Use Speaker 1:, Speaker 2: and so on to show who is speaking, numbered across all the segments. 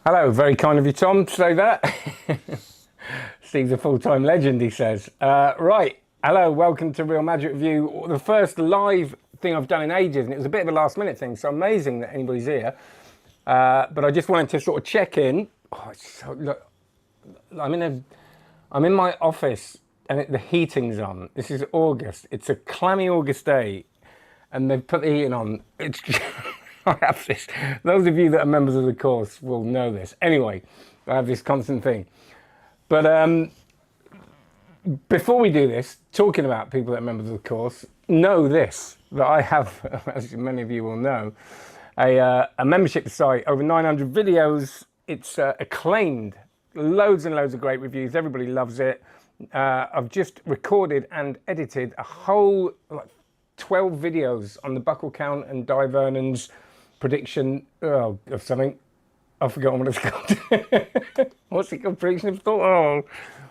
Speaker 1: Hello, very kind of you, Tom, to say that. Steve's a full-time legend, he says. Right, hello, welcome to Real Magic Review. The first live thing I've done in ages, and it was a bit of a last-minute thing, so amazing that anybody's here. But I just wanted to sort of check in. Look, I'm in my office, and the heating's on. This is August. It's a clammy August day, and they've put the heating on. It's I have this. Those of you that are members of the course will know this. Anyway, I have this constant thing. But before we do this, talking about people that are members of the course, know this, that I have, as many of you will know, a membership site, over 900 videos. It's acclaimed, loads and loads of great reviews. Everybody loves it. I've just recorded and edited a whole 12 videos on the buckle count and Di Vernon's prediction of something. I've forgotten what it's called. What's it called? Prediction of thought? Oh,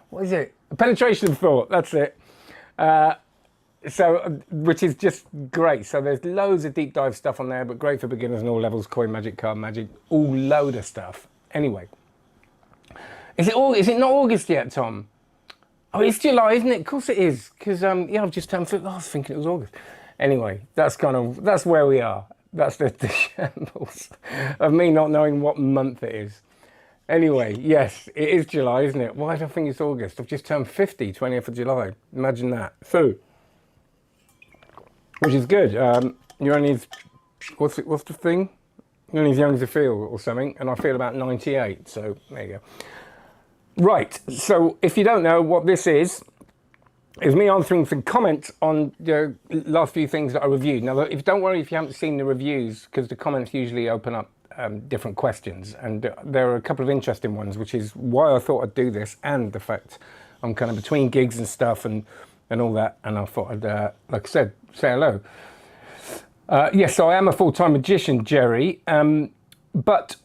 Speaker 1: what is it? Penetration of thought. That's it. Which is just great. So there's loads of deep dive stuff on there, but great for beginners and all levels. Coin magic, card magic, all load of stuff. Anyway, is it not August yet, Tom? Oh, it's July, isn't it? Of course it is. Because yeah, I've just turned 50. I was thinking it was August. Anyway, that's where we are. That's the shambles of me not knowing what month it is. Anyway, yes, it is July, isn't it? Why do I think it's August? I've just turned 50, 20th of July. Imagine that. So, which is good. You're only, what's the thing? You're only as young as you feel or something, and I feel about 98, so there you go. Right, so if you don't know what this is me answering some comments on the last few things that I reviewed. Now, don't worry if you haven't seen the reviews, because the comments usually open up different questions, and there are a couple of interesting ones, which is why I thought I'd do this, and the fact I'm kind of between gigs and stuff and all that, and I thought I'd, like I said, say hello. Yes, so I am a full-time magician, Jerry, but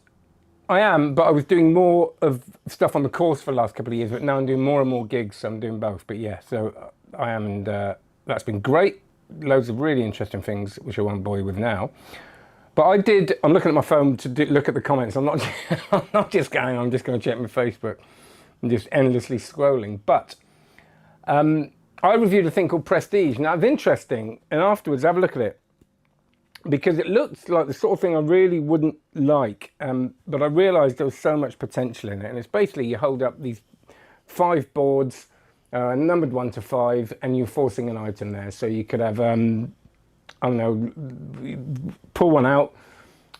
Speaker 1: I was doing more of stuff on the course for the last couple of years, but now I'm doing more and more gigs, so I'm doing both. But yeah, so I am, and that's been great. Loads of really interesting things, which I won't bore you with now. But I'm looking at my phone to look at the comments. I'm not just going to check my Facebook. I'm just endlessly scrolling. But I reviewed a thing called Prestige. Now, it's interesting, and afterwards, have a look at it, because it looks like the sort of thing I really wouldn't like, but I realised there was so much potential in it. And it's basically you hold up these 5 boards, numbered 1 to 5, and you're forcing an item there. So you could have, I don't know, pull one out,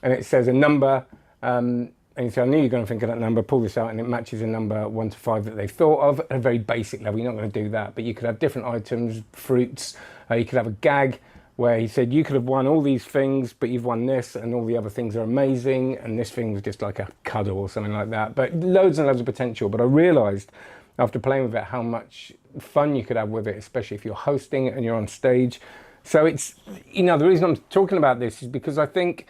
Speaker 1: and it says a number, and you say, I knew you're going to think of that number, pull this out, and it matches a number 1 to 5 that they thought of at a very basic level. You're not going to do that, but you could have different items, fruits, you could have a gag, where he said, you could have won all these things, but you've won this, and all the other things are amazing, and this thing was just like a cuddle or something like that. But loads and loads of potential. But I realised, after playing with it, how much fun you could have with it, especially if you're hosting it and you're on stage. So it's, the reason I'm talking about this is because I think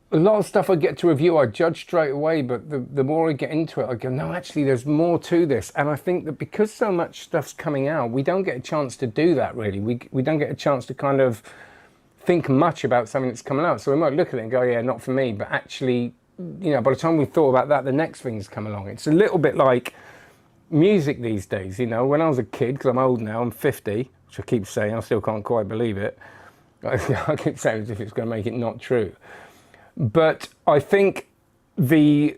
Speaker 1: a lot of stuff I get to review, I judge straight away, but the more I get into it, I go, no, actually, there's more to this. And I think that because so much stuff's coming out, we don't get a chance to do that, really. We don't get a chance to kind of think much about something that's coming out. So we might look at it and go, yeah, not for me. But actually, by the time we've thought about that, the next thing's come along. It's a little bit like music these days. When I was a kid, because I'm old now, I'm 50, which I keep saying, I still can't quite believe it. I keep saying as if it's going to make it not true. But I think when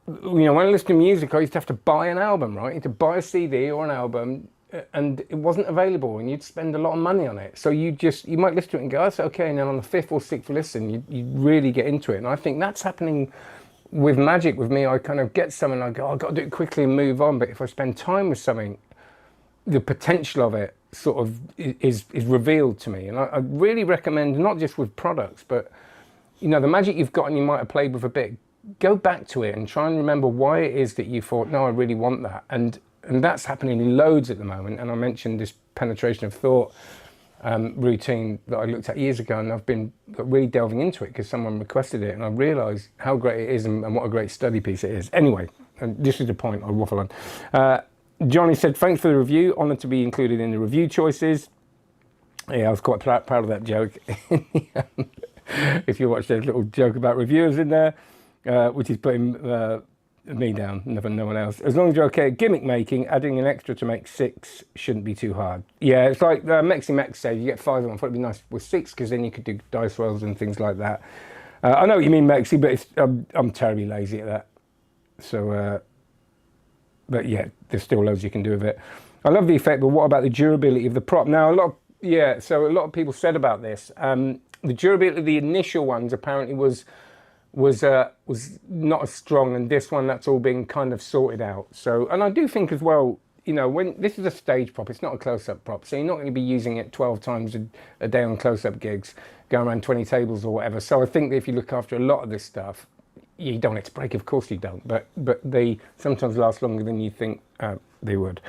Speaker 1: I listen to music, I used to have to buy an album, right? You had to buy a CD or an album, and it wasn't available, and you'd spend a lot of money on it. So you might listen to it and go, that's okay, and then on the 5th or 6th listen, you really get into it. And I think that's happening with magic with me. I kind of get something, I go, I've got to do it quickly and move on. But if I spend time with something, the potential of it sort of is revealed to me. And I really recommend, not just with products, but the magic you've got and you might have played with a bit, go back to it and try and remember why it is that you thought, no, I really want that. And that's happening loads at the moment. And I mentioned this penetration of thought routine that I looked at years ago, and I've been really delving into it because someone requested it, and I realised how great it is and what a great study piece it is. Anyway, and this is the point I waffle on. Johnny said, thanks for the review, honoured to be included in the review choices. Yeah, I was quite proud of that joke. If you watch the little joke about reviewers in there. which is putting me down, never no one else. As long as you're okay at gimmick making, adding an extra to make 6 shouldn't be too hard. Yeah, it's like Mexi Mex said, you get 5 of them. I thought it'd be nice with 6 because then you could do dice rolls and things like that. I know what you mean, Mexi, but I'm terribly lazy at that. So, but yeah, there's still loads you can do with it. I love the effect, but what about the durability of the prop? Now, so a lot of people said about this. The durability of the initial ones apparently was not as strong, and this one, that's all been kind of sorted out. So, and I do think as well, you know, when this is a stage prop, it's not a close-up prop, so you're not going to be using it 12 times a day on close-up gigs, going around 20 tables or whatever. So I think that if you look after a lot of this stuff, you don't want it to break, of course you don't, but they sometimes last longer than you think they would.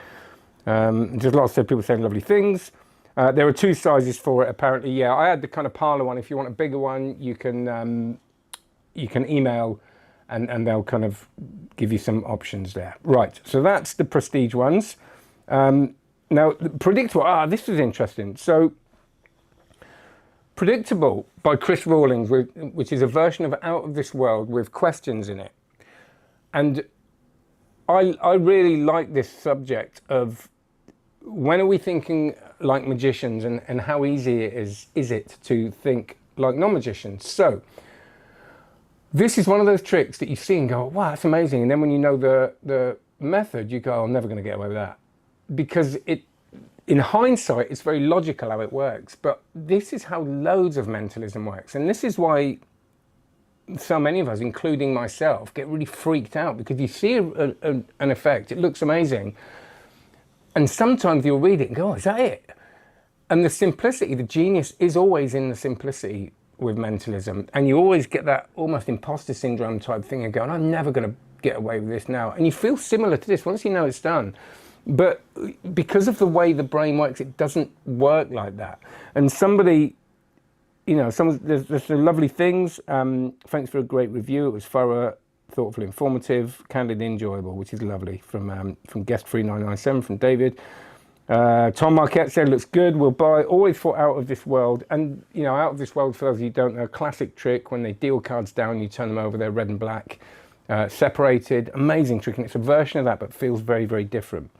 Speaker 1: There's lots of people saying lovely things. There are 2 sizes for it, apparently. Yeah, I had the kind of parlour one. If you want a bigger one, you can email and they'll kind of give you some options there. Right, so that's the prestige ones. Now, PredicTABLE, this is interesting. So, PredicTABLE by Chris Rawlings, which is a version of Out of This World with questions in it. And I really like this subject of when are we thinking like magicians, and how easy is it to think like non-magicians. So, this is one of those tricks that you see and go, wow, that's amazing. And then when you know the method, you go, I'm never going to get away with that. Because in hindsight, it's very logical how it works. But this is how loads of mentalism works. And this is why so many of us, including myself, get really freaked out. Because you see an effect, it looks amazing. And sometimes you'll read it and go, oh, is that it? And the simplicity, the genius is always in the simplicity with mentalism, and you always get that almost imposter syndrome type thing of going, I'm never going to get away with this now. And you feel similar to this once you know it's done. But because of the way the brain works, it doesn't work like that. And somebody, you know, there's some lovely things. Thanks for a great review. It was thorough, thoughtful, informative, candid, enjoyable, which is lovely. From Guest 3997 from David. Tom Marquette said, looks good, we'll buy. Always thought Out of This World. And, you know, Out of This World, for those of you who don't know, classic trick. When they deal cards down, you turn them over, they're red and black, separated. Amazing trick, and it's a version of that, but feels very, very different.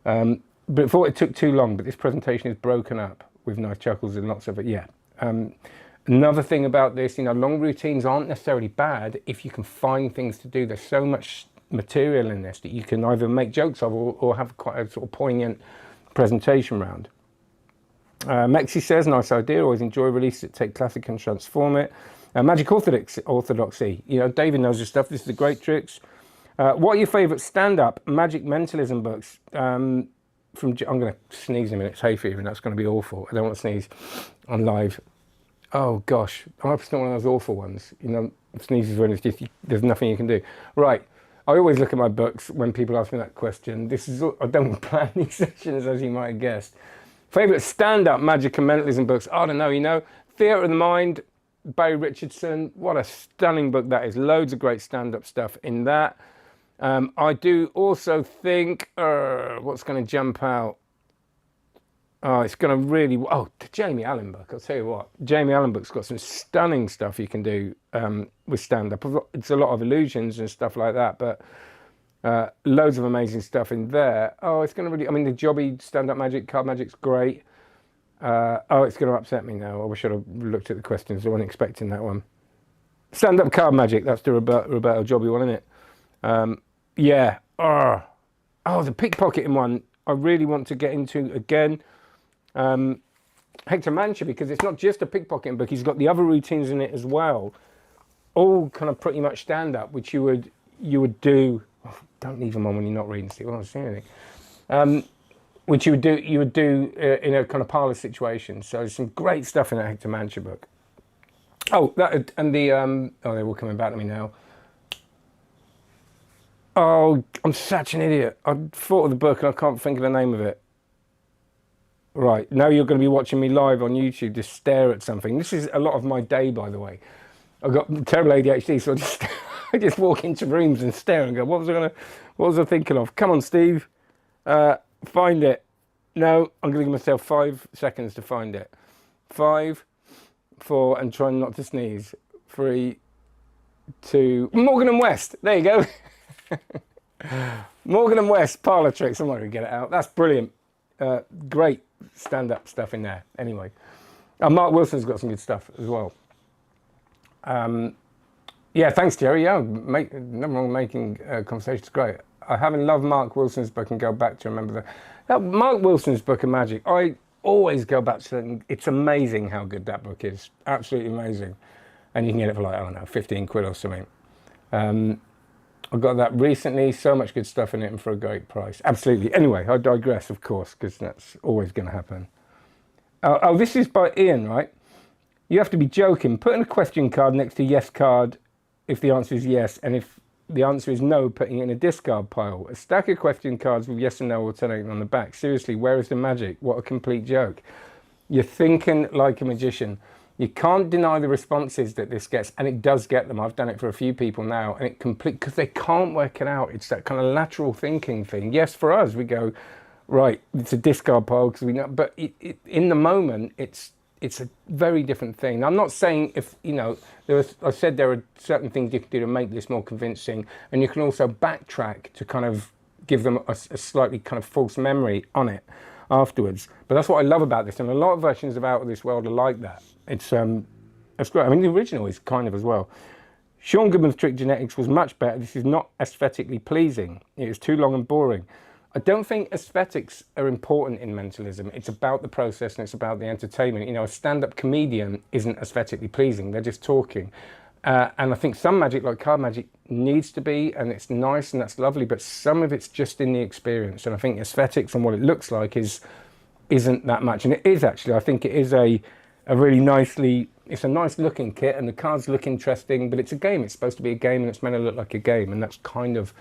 Speaker 1: But I thought it took too long, but this presentation is broken up with nice chuckles and lots of it, yeah. Another thing about this, you know, long routines aren't necessarily bad if you can find things to do. There's so much material in this that you can either make jokes of or have quite a sort of poignant presentation round. Mexi says, nice idea, always enjoy releases that take classic and transform it. Magic Orthodoxy, you know, David knows his stuff, this is the great tricks. What are your favourite stand-up magic mentalism books? I'm going to sneeze in a minute, it's hay fever, and that's going to be awful. I don't want to sneeze on live. Oh gosh, I hope it's not one of those awful ones. You know, sneezes when it's just, there's nothing you can do. Right. I always look at my books when people ask me that question. I don't plan these sessions, as you might have guessed. Favourite stand-up magic and mentalism books? I don't know, you know. Theatre of the Mind, Barry Richardson. What a stunning book that is. Loads of great stand-up stuff in that. I do also think, what's going to jump out? Oh, it's going to really, the Jamie Allen book, I'll tell you what. Jamie Allen book's got some stunning stuff you can do with stand-up. It's a lot of illusions and stuff like that, but loads of amazing stuff in there. Oh, it's going to really, I mean, the Jobby stand-up magic, card magic's great. It's going to upset me now. I wish I'd have looked at the questions. I wasn't expecting that one. Stand-up card magic, that's the Roberto Jobby one, isn't it? Yeah. The pickpocketing one, I really want to get into again. Hector Mancha, because it's not just a pickpocketing book, he's got the other routines in it as well, all kind of pretty much stand up, which you would do. Don't leave them on when you're not reading, Steve. I don't see anything. Which you would do in a kind of parlour situation. So there's some great stuff in that Hector Mancha book. They're all coming back to me now. Oh, I'm such an idiot. I thought of the book and I can't think of the name of it. Right, now you're going to be watching me live on YouTube, just stare at something. This is a lot of my day, by the way. I've got terrible ADHD, so I just walk into rooms and stare and go, what was I thinking of? Come on, Steve. Find it. No, I'm going to give myself 5 seconds to find it. 5, 4, and try not to sneeze. 3, to Morgan and West. There you go. Morgan and West parlor tricks. I'm not going to get it out. That's brilliant. Great stand-up stuff in there. Anyway, Mark Wilson's got some good stuff as well. Yeah, thanks, Jerry. Yeah, nothing wrong with making conversations great. I haven't loved Mark Wilson's book and go back to remember that Mark Wilson's Book of Magic. I always go back to it. It's amazing how good that book is. Absolutely amazing. And you can get it for like, I don't know, 15 quid or something. I got that recently. So much good stuff in it and for a great price. Absolutely. Anyway, I digress, of course, because that's always going to happen. Oh, this is by Ian, right? You have to be joking. Put in a question card next to yes card if the answer is yes, and if the answer is no, putting it in a discard pile. A stack of question cards with yes and no alternating on the back. Seriously, where is the magic? What a complete joke. You're thinking like a magician. You can't deny the responses that this gets, and it does get them. I've done it for a few people now, and it because they can't work it out. It's that kind of lateral thinking thing. Yes, for us, we go, right, it's a discard pile because we know, but in the moment, it's a very different thing. I'm not saying if, you know, I said there are certain things you can do to make this more convincing, and you can also backtrack to kind of give them a slightly kind of false memory on it afterwards. But that's what I love about this, and a lot of versions of Out of This World are like that. It's great. I mean, the original is kind of as well. Sean Goodman's Trick Genetics was much better. This is not aesthetically pleasing. It is too long and boring. I don't think aesthetics are important in mentalism. It's about the process and it's about the entertainment. You know, a stand-up comedian isn't aesthetically pleasing. They're just talking. And I think some magic, like card magic, needs to be, and it's nice and that's lovely, but some of it's just in the experience. And I think aesthetics and what it looks like isn't that much. And it is actually, I think it is a really it's a nice looking kit and the cards look interesting, but it's a game. It's supposed to be a game and it's meant to look like a game. And that's kind of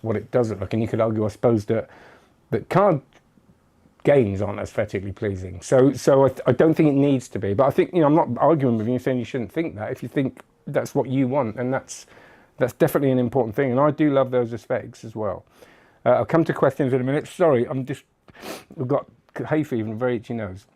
Speaker 1: what it does look like. And you could argue, I suppose, that card games aren't aesthetically pleasing. So I don't think it needs to be. But I think, you know, I'm not arguing with you saying you shouldn't think that. If you think that's what you want, and that's definitely an important thing. And I do love those aesthetics as well. I'll come to questions in a minute. Sorry, I've got hay fever and a very itchy nose.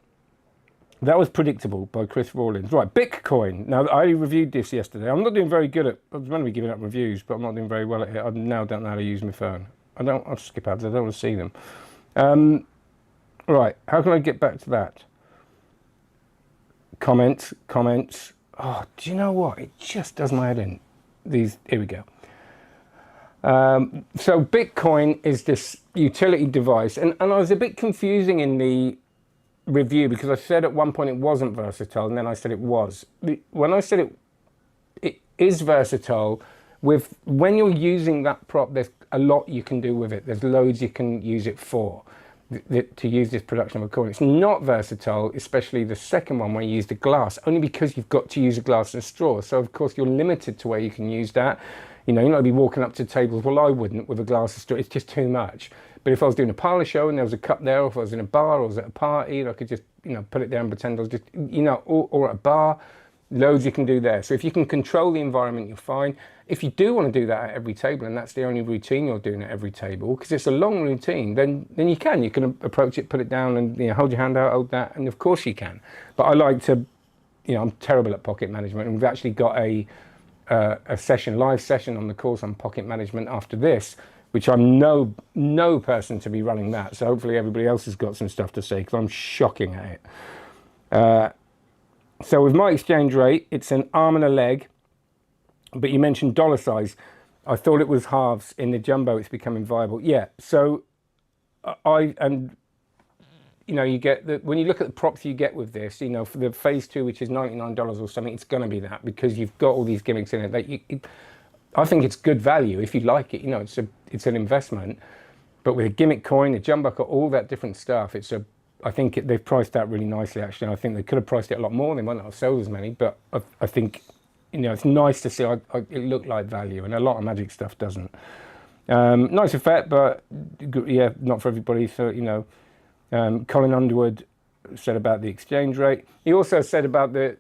Speaker 1: That was Predictable by Chris Rawlins. Right, Bitcoin. Now, I reviewed this yesterday. I'm not doing very good at, I was going to be giving up reviews, but I'm not doing very well at it. I now don't know how to use my phone. I'll skip ads, I don't want to see them. Right, how can I get back to that? Comments. Oh, do you know what? It just does my head in. Here we go. So Bitcoin is this utility device, and I was a bit confusing in the review because I said at one point it wasn't versatile, and then I said it was. When I said it is versatile, when you're using that prop, there's a lot you can do with it. There's loads you can use it for, to use this production of a coin. It's not versatile, especially the second one where you use the glass, only because you've got to use a glass and straw. So of course you're limited to where you can use that. You know, you're not going to be walking up to tables. Well, I wouldn't with a glass and straw. It's just too much. But if I was doing a parlour show and there was a cup there, or if I was in a bar or I was at a party, and I could just, you know, put it there and pretend I was just, you know, or at a bar, loads you can do there. So if you can control the environment, you're fine. If you do want to do that at every table, and that's the only routine you're doing at every table, because it's a long routine, then you can approach it, put it down, and, you know, hold your hand out, hold that, and of course you can. But I like to, you know, I'm terrible at pocket management, and we've actually got a live session on the course on pocket management after this, which I'm no person to be running that. So hopefully everybody else has got some stuff to say, because I'm shocking at it. So with my exchange rate, it's an arm and a leg, but you mentioned dollar size. I thought it was halves. In the jumbo, it's becoming viable. Yeah, so you know, you get when you look at the props you get with this, you know, for the phase 2, which is $99 or something, it's going to be that, because you've got all these gimmicks in it. I think it's good value if you like it. You know, it's an investment, but with a gimmick coin, a jumbucker, all that different stuff, I think they've priced that really nicely, actually. I think they could have priced it a lot more. They might not have sold as many, but I think, you know, it's nice to see it looked like value, and a lot of magic stuff doesn't. Nice effect, but yeah, not for everybody. So, you know, Colin Underwood said about the exchange rate. He also said about the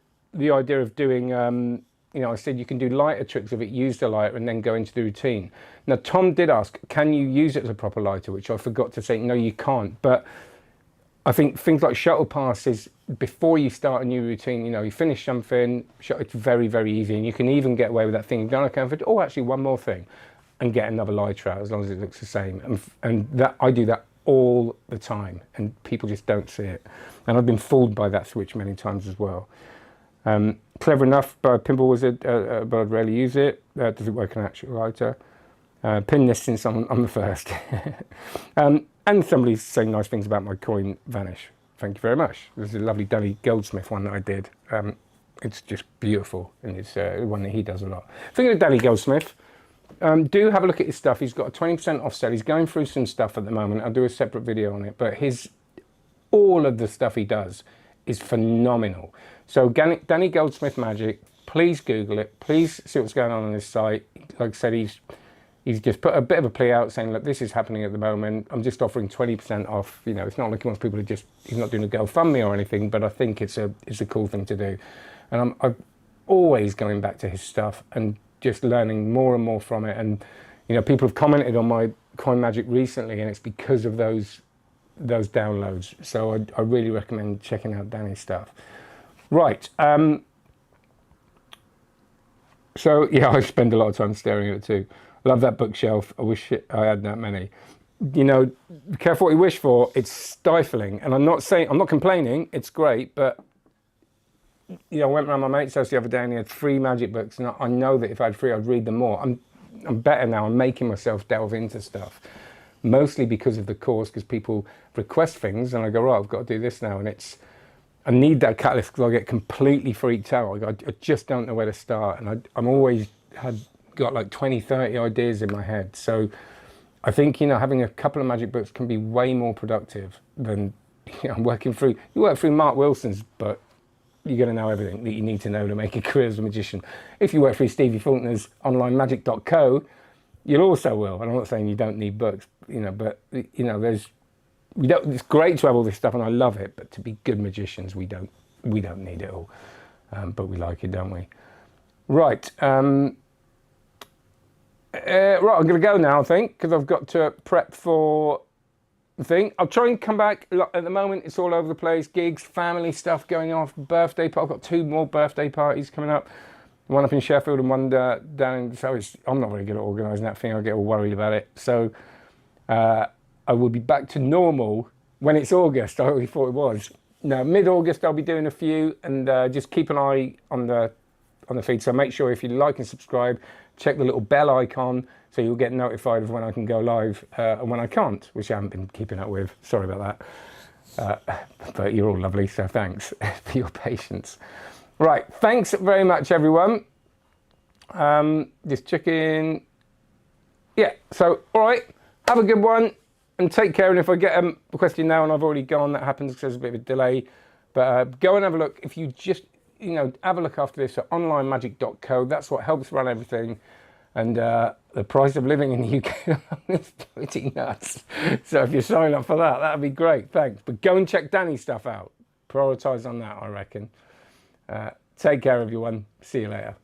Speaker 1: idea of doing, you know, I said you can do lighter tricks with it, use the lighter and then go into the routine. Now, Tom did ask, can you use it as a proper lighter, which I forgot to say, no, you can't. But I think things like shuttle passes before you start a new routine, you know, you finish something, it's very, very easy. And you can even get away with that thing. You've done a comfort, oh, actually one more thing, and get another lighter out as long as it looks the same. And that I do that all the time, and people just don't see it. And I've been fooled by that switch many times as well. Clever enough by Pinball Wizard, but I'd rarely use it. Does it work on an actual lighter? Pin this since I'm the first. And somebody's saying nice things about my coin vanish. Thank you very much. This is a lovely Danny Goldsmith one that I did. It's just beautiful, and it's one that he does a lot. Thinking of Danny Goldsmith, do have a look at his stuff. He's got a 20% off sale. He's going through some stuff at the moment. I'll do a separate video on it, but all of the stuff he does is phenomenal. So Danny Goldsmith Magic, please Google it. Please see what's going on his site. Like I said, he's just put a bit of a plea out saying, look, this is happening at the moment. I'm just offering 20% off. You know, it's not like he wants people to he's not doing a GoFundMe or anything, but I think it's a cool thing to do. And I'm always going back to his stuff and just learning more and more from it. And, you know, people have commented on my Coin Magic recently, and it's because of those downloads. So I really recommend checking out Danny's stuff. Right. So, yeah, I spend a lot of time staring at it too. Love that bookshelf. I wish I had that many. You know, be careful what you wish for. It's stifling. And I'm not complaining. It's great. But, you know, I went around my mate's house the other day and he had 3 magic books. And I know that if I had 3, I'd read them more. I'm better now. I'm making myself delve into stuff. Mostly because of the course, because people request things. And I go, right, I've got to do this now. And I need that catalyst because I get completely freaked out. I just don't know where to start. And I'm always got like 20, 30 ideas in my head. So I think, you know, having a couple of magic books can be way more productive than, you know, you work through Mark Wilson's, but you're going to know everything that you need to know to make a career as a magician. If you work through Stevie Faulkner's onlinemagic.co, you'll also will. And I'm not saying you don't need books, you know, but, you know, it's great to have all this stuff and I love it, but to be good magicians, we don't need it all. But we like it, don't we? Right. Right, I'm going to go now, I think, because I've got to prep for the thing. I'll try and come back. At the moment, it's all over the place. Gigs, family stuff going off, birthday party. I've got 2 more birthday parties coming up. One up in Sheffield and one down in... So I'm not very good at organising that thing. I get all worried about it. So I will be back to normal when it's August. I already thought it was. No, mid-August I'll be doing a few, and just keep an eye on the feed. So make sure if you like and subscribe, check the little bell icon so you'll get notified of when I can go live and when I can't, which I haven't been keeping up with. Sorry about that. But you're all lovely, so thanks for your patience. Right, thanks very much, everyone. Just checking. Yeah, so, all right, have a good one and take care. And if I get a question now and I've already gone, that happens because there's a bit of a delay. But go and have a look. If you just, you know, have a look after this at onlinemagic.co. That's what helps run everything. And the price of living in the UK is pretty nuts. So if you sign up for that, that'd be great. Thanks. But go and check Danny's stuff out. Prioritise on that, I reckon. Take care, everyone. See you later.